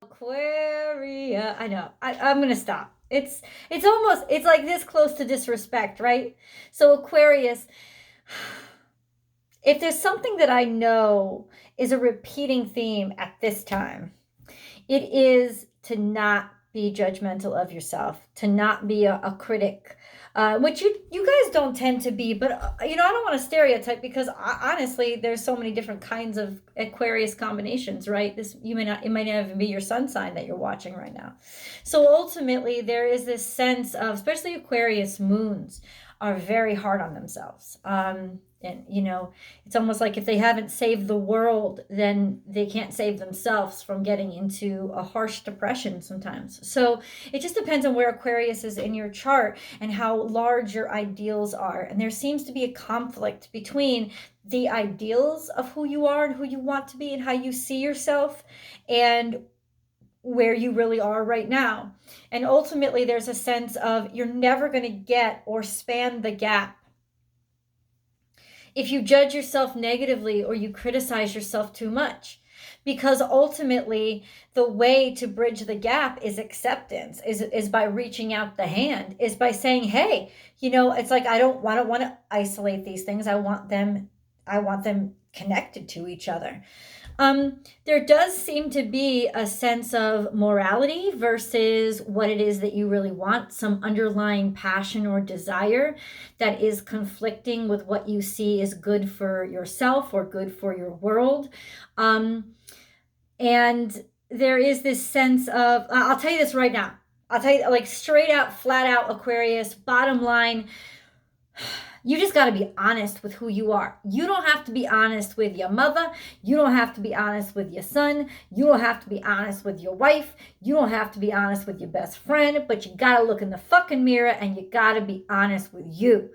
Aquaria. I know. I'm gonna stop. It's almost, it's like this close to disrespect, right? So Aquarius, if there's something that I know is a repeating theme at this time, it is to not be judgmental of yourself, to not be a critic, which you guys don't tend to be. But I don't want to stereotype, because honestly, there's so many different kinds of Aquarius combinations, right? This, you may not, it might not even be your sun sign that you're watching right now. So ultimately, there is this sense of, especially Aquarius moons are very hard on themselves. And it's almost like if they haven't saved the world, then they can't save themselves from getting into a harsh depression sometimes. So it just depends on where Aquarius is in your chart and how large your ideals are. And there seems to be a conflict between the ideals of who you are and who you want to be and how you see yourself, and where you really are right now. And ultimately, there's a sense of you're never going to get or span the gap if you judge yourself negatively or you criticize yourself too much. Because ultimately, the way to bridge the gap is acceptance, is by reaching out the hand, is by saying, hey, it's like, I don't want to isolate these things. I want them connected to each other. There does seem to be a sense of morality versus what it is that you really want, some underlying passion or desire that is conflicting with what you see is good for yourself or good for your world. And there is this sense of, I'll tell you this right now. I'll tell you, like, straight out, flat out, Aquarius, bottom line, you just got to be honest with who you are. You don't have to be honest with your mother. You don't have to be honest with your son. You don't have to be honest with your wife. You don't have to be honest with your best friend. But you got to look in the fucking mirror and you got to be honest with you.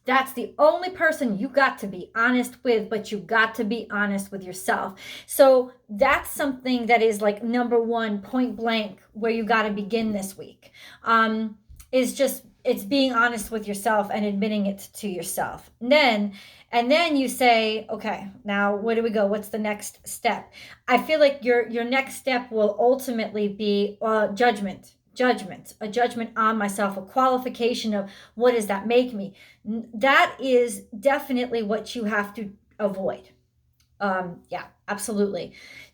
That's the only person you got to be honest with, but you got to be honest with yourself. So that's something that is like number one, point blank, where you got to begin this week. Is just, it's being honest with yourself and admitting it to yourself. And then you say, okay, now where do we go? What's the next step? I feel like your next step will ultimately be judgment, a judgment on myself, a qualification of what does that make me? That is definitely what you have to avoid. Yeah, absolutely.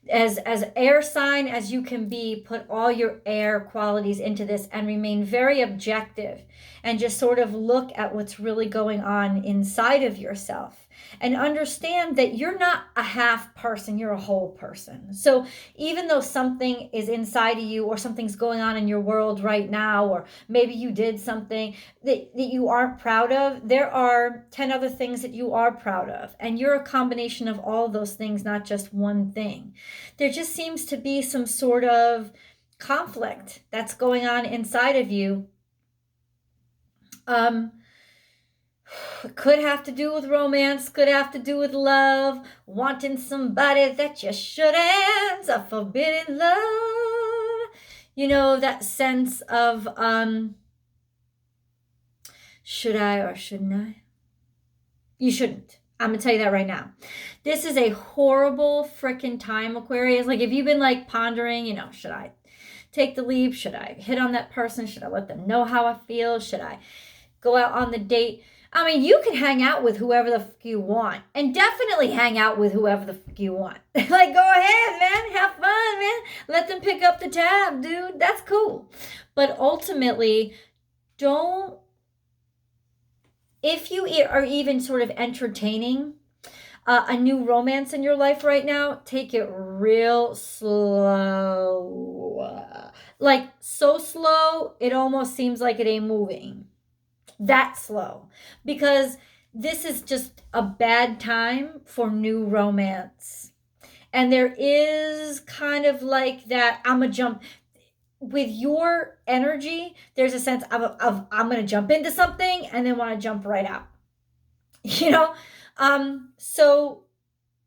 As air sign as you can be, put all your air qualities into this and remain very objective and just sort of look at what's really going on inside of yourself and understand that you're not a half person, you're a whole person. So even though something is inside of you or something's going on in your world right now, or maybe you did something that you aren't proud of, there are 10 other things that you are proud of. And you're a combination of all those things, not just one thing. There just seems to be some sort of conflict that's going on inside of you. Could have to do with romance, could have to do with love, wanting somebody that you shouldn't, a forbidden love. That sense of, should I or shouldn't I? You shouldn't. I'm going to tell you that right now. This is a horrible freaking time, Aquarius. Like, if you've been like pondering, should I take the leap? Should I hit on that person? Should I let them know how I feel? Should I go out on the date? I mean, you can hang out with whoever the fuck you want, and definitely hang out with whoever the fuck you want. Like, go ahead, man. Have fun, man. Let them pick up the tab, dude. That's cool. But ultimately, don't, if you are even sort of entertaining a new romance in your life right now, take it real slow. Like, so slow, it almost seems like it ain't moving. That slow. Because this is just a bad time for new romance. And there is kind of like that, I'm going to jump. With your energy, there's a sense of I'm going to jump into something and then want to jump right out. So,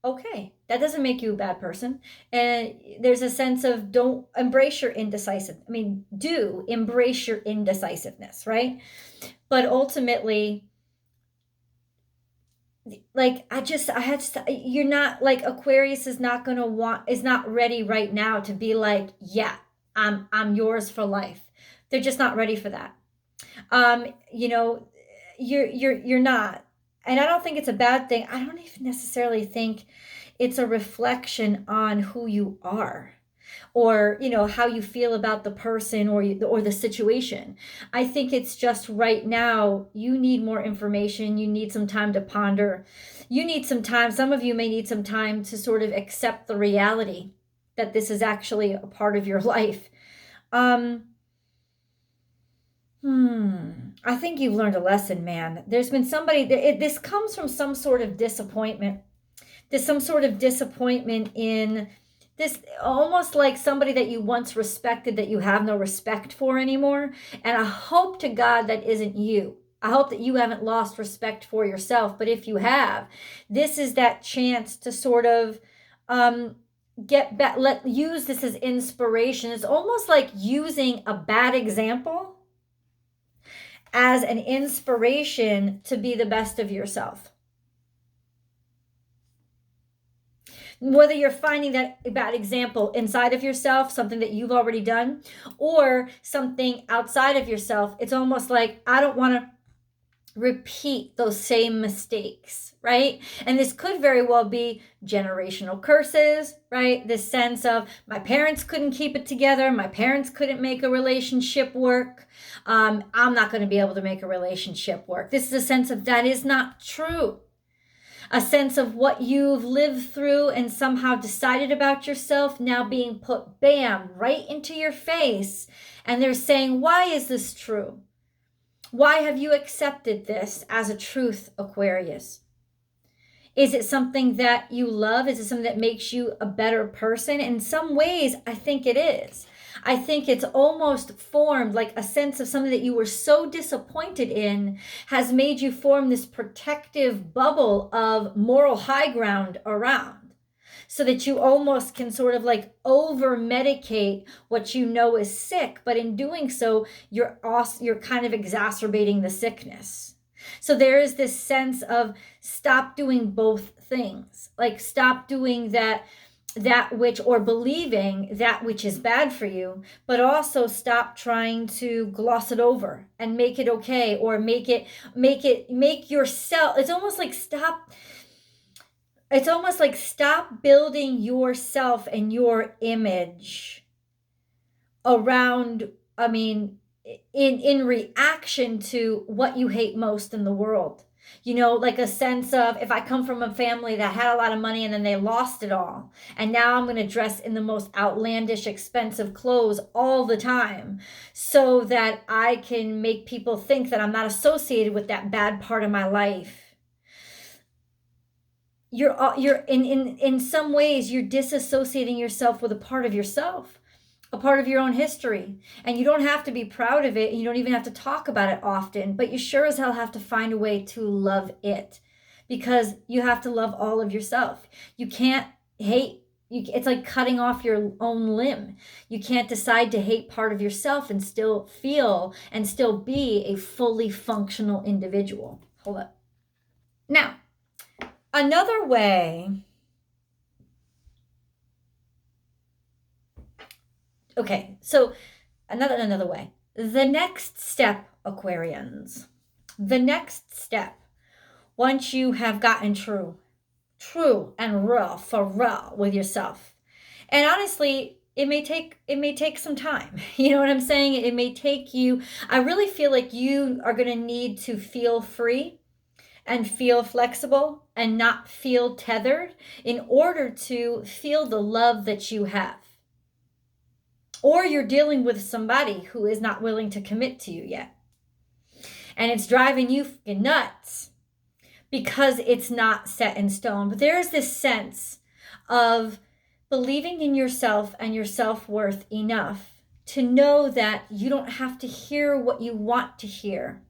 okay, that doesn't make you a bad person. And there's a sense of don't embrace your indecisive. I mean, do embrace your indecisiveness, right? But ultimately, like you're not like Aquarius is not going to is not ready right now to be like, yeah, I'm yours for life. They're just not ready for that. You know, you're not. And I don't think it's a bad thing. I don't even necessarily think it's a reflection on who you are, or how you feel about the person, or the situation. I think it's just right now you need more information, you need some time to ponder, you need some time, some of you may need some time to sort of accept the reality that this is actually a part of your life. I think you've learned a lesson, man. There's been somebody this comes from some sort of disappointment. There's some sort of disappointment in this, almost like somebody that you once respected that you have no respect for anymore. And I hope to God that isn't you. I hope that you haven't lost respect for yourself. But if you have, this is that chance to sort of get back, use this as inspiration. It's almost like using a bad example as an inspiration to be the best of yourself. Whether you're finding that bad example inside of yourself, something that you've already done, or something outside of yourself, it's almost like, I don't want to repeat those same mistakes, right? And this could very well be generational curses, right? This sense of, my parents couldn't keep it together, my parents couldn't make a relationship work, I'm not going to be able to make a relationship work. This is a sense of, that is not true. A sense of what you've lived through and somehow decided about yourself now being put, bam, right into your face. And they're saying, why is this true? Why have you accepted this as a truth, Aquarius? Is it something that you love? Is it something that makes you a better person? In some ways, I think it is. I think it's almost formed like a sense of something that you were so disappointed in has made you form this protective bubble of moral high ground around, so that you almost can sort of like over medicate what you know is sick. But in doing so, you're kind of exacerbating the sickness. So there is this sense of, stop doing both things. Like, stop doing that which, or believing that which is bad for you, but also stop trying to gloss it over and make it okay, or make yourself, it's almost like stop building yourself and your image around, in reaction to what you hate most in the world. Like a sense of, if I come from a family that had a lot of money and then they lost it all, and now I'm going to dress in the most outlandish, expensive clothes all the time so that I can make people think that I'm not associated with that bad part of my life. You're in some ways, you're disassociating yourself with a part of yourself, a part of your own history. And you don't have to be proud of it, and you don't even have to talk about it often, but you sure as hell have to find a way to love it, because you have to love all of yourself. You can't hate. It's like cutting off your own limb. You can't decide to hate part of yourself and still feel and still be a fully functional individual. Hold up. Now, another way. Okay, so another way. The next step, Aquarians. The next step, once you have gotten true and real, for real with yourself. And honestly, it may take some time. You know what I'm saying? It may take you, I really feel like you are going to need to feel free and feel flexible and not feel tethered in order to feel the love that you have. Or you're dealing with somebody who is not willing to commit to you yet. And it's driving you nuts because it's not set in stone. But there's this sense of believing in yourself and your self-worth enough to know that you don't have to hear what you want to hear.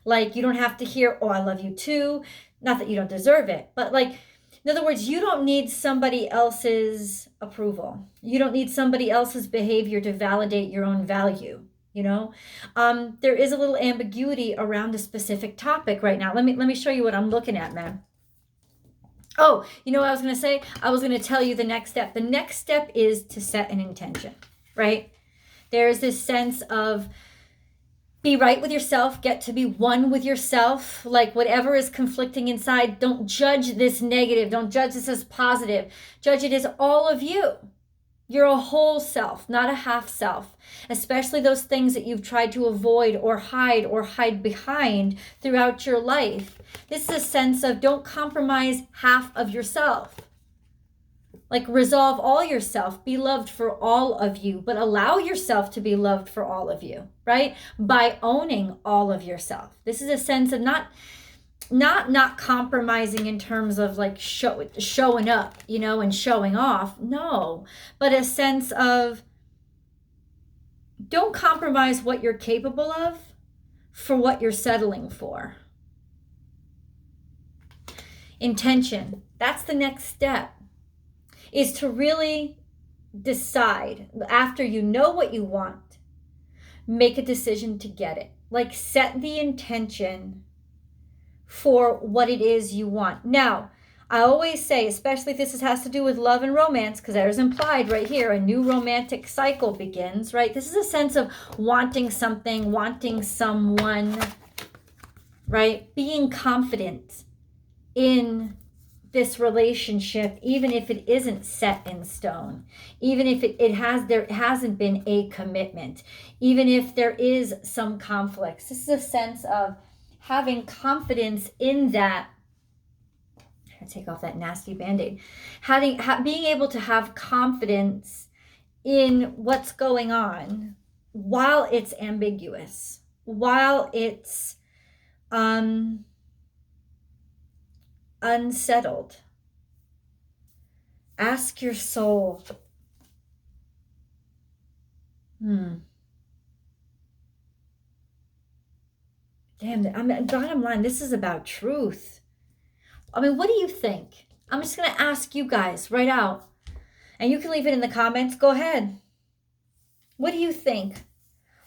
Like, you don't have to hear, oh, I love you too. Not that you don't deserve it, but like, in other words, you don't need somebody else's approval. You don't need somebody else's behavior to validate your own value. There is a little ambiguity around a specific topic right now. Let me show you what I'm looking at, man. Oh, you know what I was going to say? I was going to tell you the next step. The next step is to set an intention, right? There's this sense of be right with yourself, get to be one with yourself. Like whatever is conflicting inside, don't judge this negative. Don't judge this as positive. Judge it as all of you. You're a whole self, not a half self, especially those things that you've tried to avoid or hide behind throughout your life. This is a sense of don't compromise half of yourself. Like resolve all yourself, be loved for all of you, but allow yourself to be loved for all of you, right? By owning all of yourself. This is a sense of not compromising in terms of like showing up, you know, and showing off. No, but a sense of don't compromise what you're capable of for what you're settling for. Intention. That's the next step, is to really decide after you know what you want, make a decision to get it. Like set the intention for what it is you want. Now, I always say, especially if this has to do with love and romance, because there's implied right here, a new romantic cycle begins, right? This is a sense of wanting something, wanting someone, right? Being confident in this relationship, even if it isn't set in stone, even if there hasn't been a commitment, even if there is some conflicts. This is a sense of having confidence in that. I'm gonna take off that nasty band-aid. Being able to have confidence in what's going on while it's ambiguous, while it's unsettled. Ask your soul. Damn, bottom line, this is about truth. I mean, what do you think? I'm just going to ask you guys right out. And you can leave it in the comments. Go ahead. What do you think?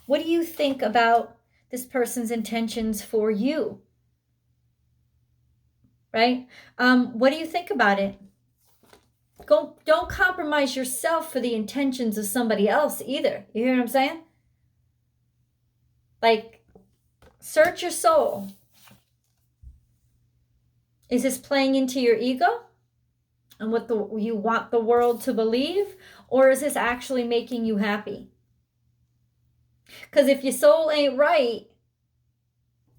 What do you think about this person's intentions for you? Right? What do you think about it? Don't compromise yourself for the intentions of somebody else either. You hear what I'm saying? Like, search your soul. Is this playing into your ego and what you want the world to believe? Or is this actually making you happy? Because if your soul ain't right,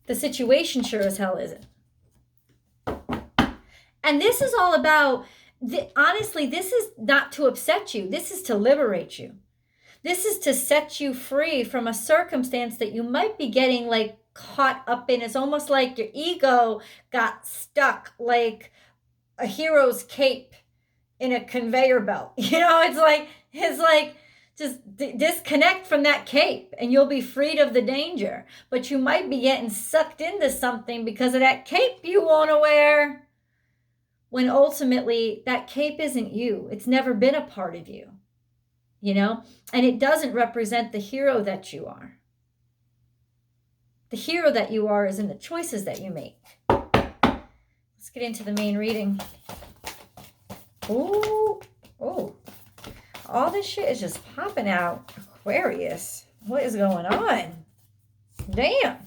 the situation sure as hell isn't. And this is all about, honestly, this is not to upset you. This is to liberate you. This is to set you free from a circumstance that you might be getting like caught up in. It's almost like your ego got stuck like a hero's cape in a conveyor belt. You know, it's like just disconnect from that cape and you'll be freed of the danger. But you might be getting sucked into something because of that cape you want to wear, when ultimately that cape isn't you. It's never been a part of you, you know, and it doesn't represent the hero that you are. The hero that you are is in the choices that you make. Let's get into the main reading. Oh, all this shit is just popping out. Aquarius, what is going on? Damn.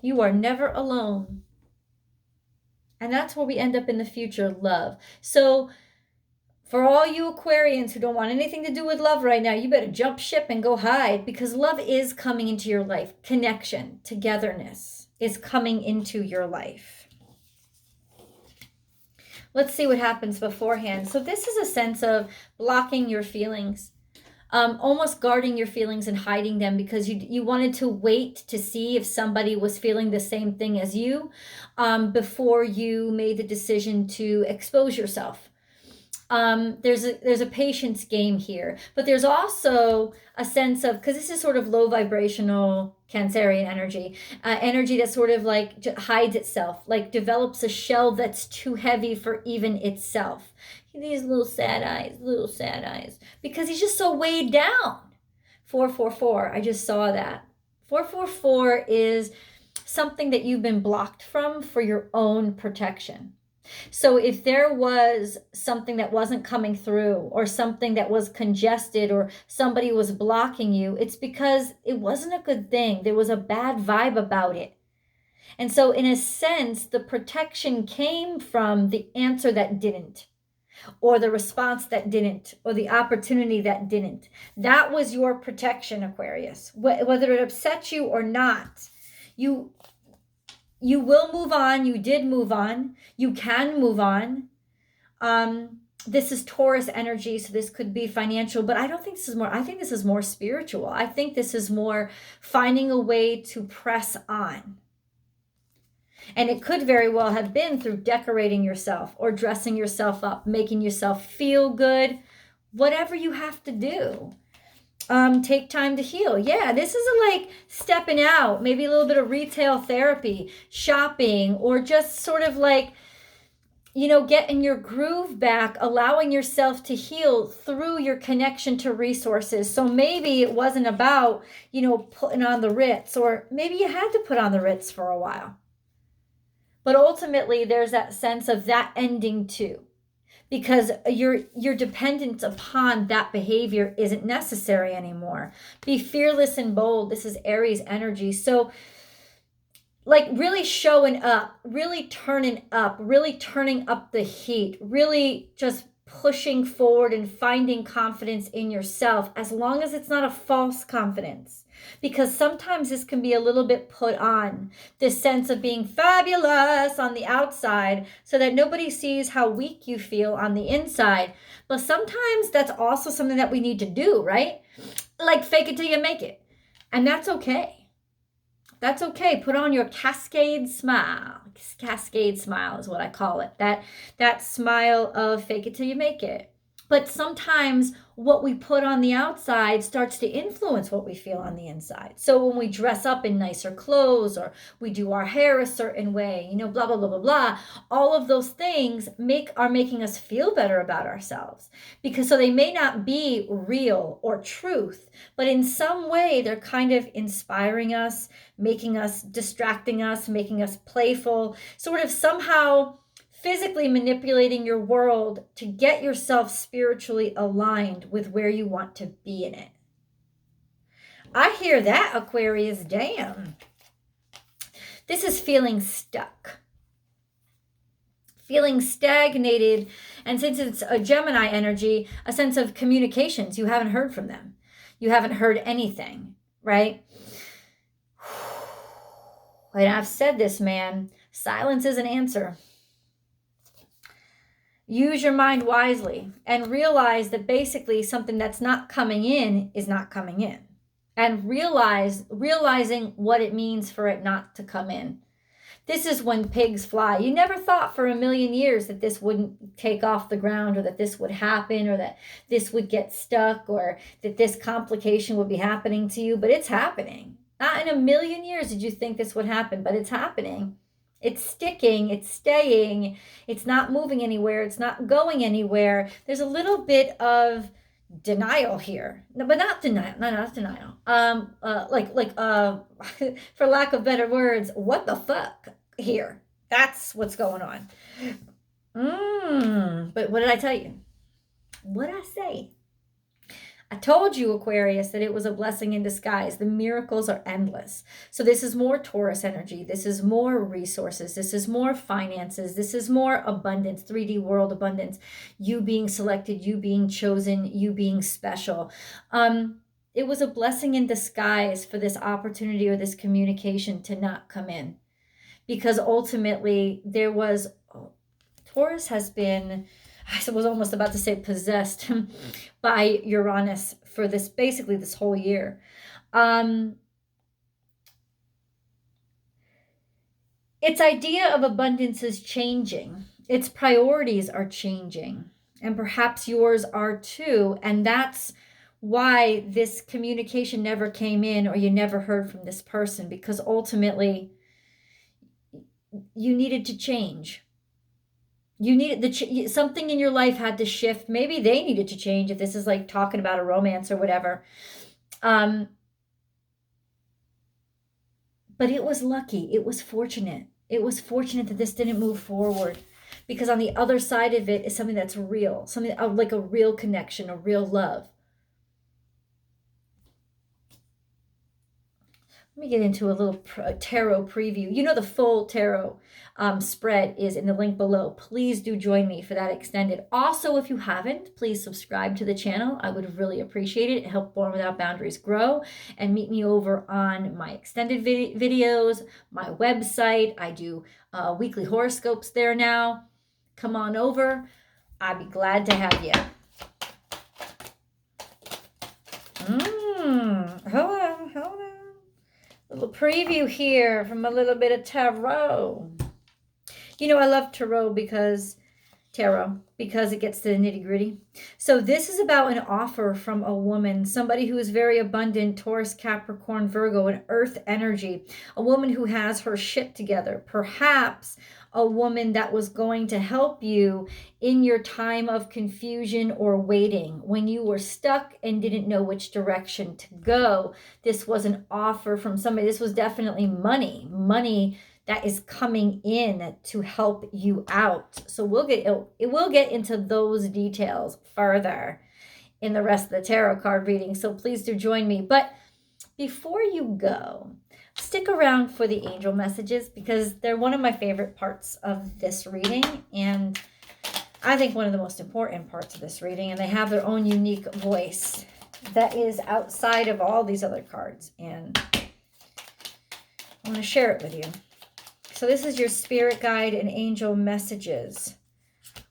You are never alone. And that's where we end up in the future, love. So for all you Aquarians who don't want anything to do with love right now, you better jump ship and go hide, because love is coming into your life. Connection, togetherness is coming into your life. Let's see what happens beforehand. So this is a sense of blocking your feelings, almost guarding your feelings and hiding them because you wanted to wait to see if somebody was feeling the same thing as you before you made the decision to expose yourself. There's a patience game here, but there's also a sense of, because this is sort of low vibrational Cancerian energy, energy that sort of like hides itself, like develops a shell that's too heavy for even itself. These little sad eyes, because he's just so weighed down. 444, I just saw that. 444 is something that you've been blocked from for your own protection. So if there was something that wasn't coming through, or something that was congested, or somebody was blocking you, it's because it wasn't a good thing. There was a bad vibe about it. And so in a sense, the protection came from the answer that didn't, or the response that didn't, or the opportunity that didn't. That was your protection, Aquarius. Whether it upsets you or not, you will move on. You did move on. You can move on. This is Taurus energy, so this could be financial, but I don't think this is more, I think this is more spiritual. I think this is more finding a way to press on. And it could very well have been through decorating yourself, or dressing yourself up, making yourself feel good, whatever you have to do. Take time to heal. Yeah, this is like stepping out, maybe a little bit of retail therapy, shopping, or just sort of like, getting your groove back, allowing yourself to heal through your connection to resources. So maybe it wasn't about, putting on the Ritz, or maybe you had to put on the Ritz for a while. But ultimately, there's that sense of that ending too, because your dependence upon that behavior isn't necessary anymore. Be fearless and bold. This is Aries energy. So like really showing up, really turning up the heat, really just pushing forward and finding confidence in yourself, as long as it's not a false confidence. Because sometimes this can be a little bit put on, this sense of being fabulous on the outside so that nobody sees how weak you feel on the inside. But sometimes that's also something that we need to do, right? Like fake it till you make it. And that's okay. That's okay. Put on your cascade smile. Cascade smile is what I call it. That smile of fake it till you make it. But sometimes what we put on the outside starts to influence what we feel on the inside. So when we dress up in nicer clothes, or we do our hair a certain way, blah, blah, blah, blah, blah, all of those things are making us feel better about ourselves. Because so they may not be real or truth, but in some way they're kind of inspiring us, making us, distracting us, making us playful, sort of somehow physically manipulating your world to get yourself spiritually aligned with where you want to be in it. I hear that, Aquarius. Damn. This is feeling stuck, feeling stagnated. And since it's a Gemini energy, a sense of communications. You haven't heard from them. You haven't heard anything, right? And I've said this, man. Silence is an answer. Use your mind wisely and realize that basically something that's not coming in is not coming in. And realizing what it means for it not to come in. This is when pigs fly. You never thought for a million years that this wouldn't take off the ground, or that this would happen, or that this would get stuck, or that this complication would be happening to you, but it's happening. Not in a million years did you think this would happen, but it's happening. It's sticking, it's staying, it's not moving anywhere, it's not going anywhere. There's a little bit of denial here. No, but not denial, not denial. For lack of better words, what the fuck here? That's what's going on. But what did I tell you? What did I say? I told you, Aquarius, that it was a blessing in disguise. The miracles are endless. So this is more Taurus energy. This is more resources. This is more finances. This is more abundance, 3D world abundance. You being selected, you being chosen, you being special. It was a blessing in disguise for this opportunity or this communication to not come in. Because ultimately Taurus has been, I was almost about to say possessed by Uranus for basically this whole year. Its idea of abundance is changing. Its priorities are changing. And perhaps yours are too. And that's why this communication never came in, or you never heard from this person, because ultimately you needed to change. You needed something in your life had to shift. Maybe they needed to change, if this is like talking about a romance or whatever. But it was lucky. It was fortunate. It was fortunate that this didn't move forward, because on the other side of it is something that's real, something like a real connection, a real love. Let me get into a little tarot preview. You know, the full tarot spread is in the link below. Please do join me for that extended. Also, if you haven't, please subscribe to the channel. I would really appreciate it. Help Born Without Boundaries grow. And meet me over on my extended videos, my website. I do weekly horoscopes there now. Come on over. I'd be glad to have you. Hold on. A little preview here from a little bit of tarot. You know, I love tarot because it gets to the nitty gritty. So this is about an offer from a woman, somebody who is very abundant, Taurus, Capricorn, Virgo, and earth energy, a woman who has her shit together, perhaps a woman that was going to help you in your time of confusion or waiting, when you were stuck and didn't know which direction to go. This was an offer from somebody. This was definitely money that is coming in to help you out. So we'll get into those details further in the rest of the tarot card reading. So please do join me. But before you go, stick around for the angel messages, because they're one of my favorite parts of this reading, and I think one of the most important parts of this reading, and they have their own unique voice that is outside of all these other cards, and I want to share it with you. So this is your spirit guide and angel messages.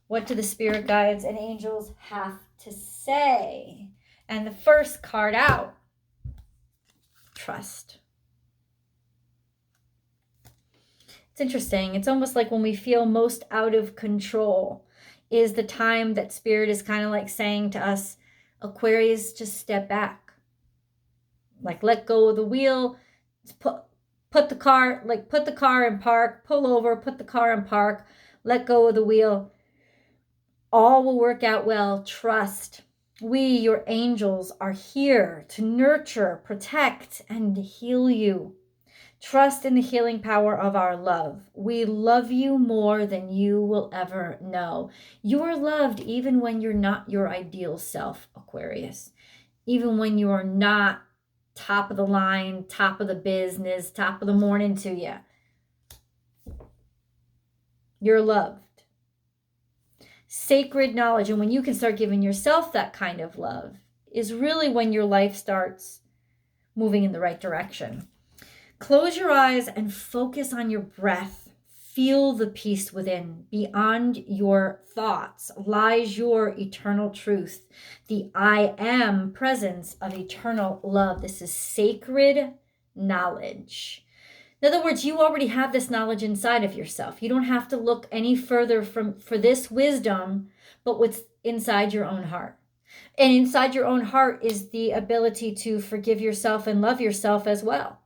What do the spirit guides and angels have to say? And the first card out, trust. It's interesting. It's almost like when we feel most out of control is the time that Spirit is kind of like saying to us, Aquarius, just step back. Like, let go of the wheel, put the car in park, pull over, put the car in park, let go of the wheel. All will work out well. Trust. We, your angels, are here to nurture, protect, and heal you. Trust in the healing power of our love. We love you more than you will ever know. You are loved even when you're not your ideal self, Aquarius. Even when you are not top of the line, top of the business, top of the morning to you. You're loved. Sacred knowledge, and when you can start giving yourself that kind of love, is really when your life starts moving in the right direction. Close your eyes and focus on your breath. Feel the peace within. Beyond your thoughts lies your eternal truth, the I am presence of eternal love. This is sacred knowledge. In other words, you already have this knowledge inside of yourself. You don't have to look any further for this wisdom, but what's inside your own heart. And inside your own heart is the ability to forgive yourself and love yourself as well.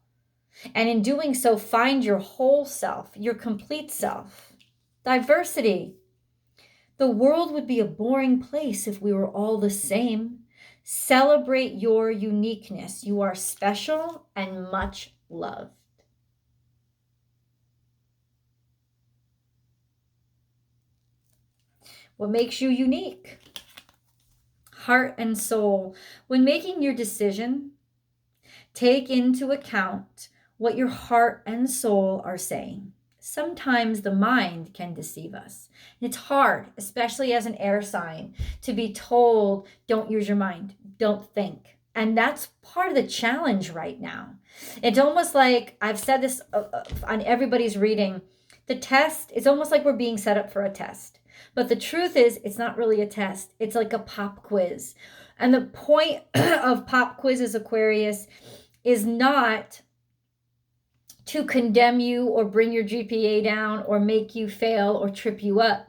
And in doing so, find your whole self, your complete self. Diversity. The world would be a boring place if we were all the same. Celebrate your uniqueness. You are special and much loved. What makes you unique? Heart and soul. When making your decision, take into account what your heart and soul are saying. Sometimes the mind can deceive us. It's hard, especially as an air sign, to be told, don't use your mind, don't think. And that's part of the challenge right now. It's almost like, I've said this on everybody's reading, the test, it's almost like we're being set up for a test. But the truth is, it's not really a test. It's like a pop quiz. And the point of pop quizzes, Aquarius, is not to condemn you or bring your GPA down or make you fail or trip you up.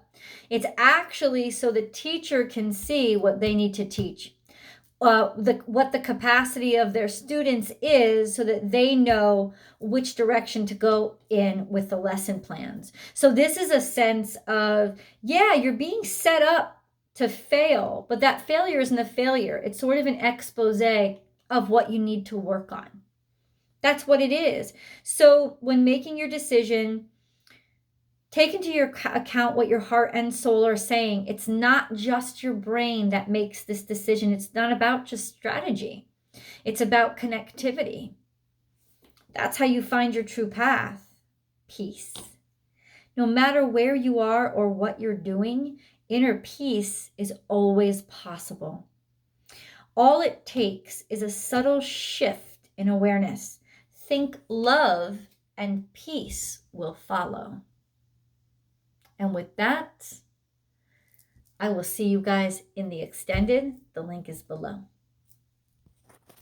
It's actually so the teacher can see what they need to teach, what the capacity of their students is, so that they know which direction to go in with the lesson plans. So this is a sense of, yeah, you're being set up to fail, but that failure isn't a failure. It's sort of an expose of what you need to work on. That's what it is. So when making your decision, Take into your account what your heart and soul are saying. It's not just your brain that makes this decision. It's not about just strategy. It's about connectivity. That's how you find your true path. Peace. No matter where you are or what you're doing, inner peace is always possible. All it takes is a subtle shift in awareness. Think love and peace will follow. And with that, I will see you guys in the extended. The link is below.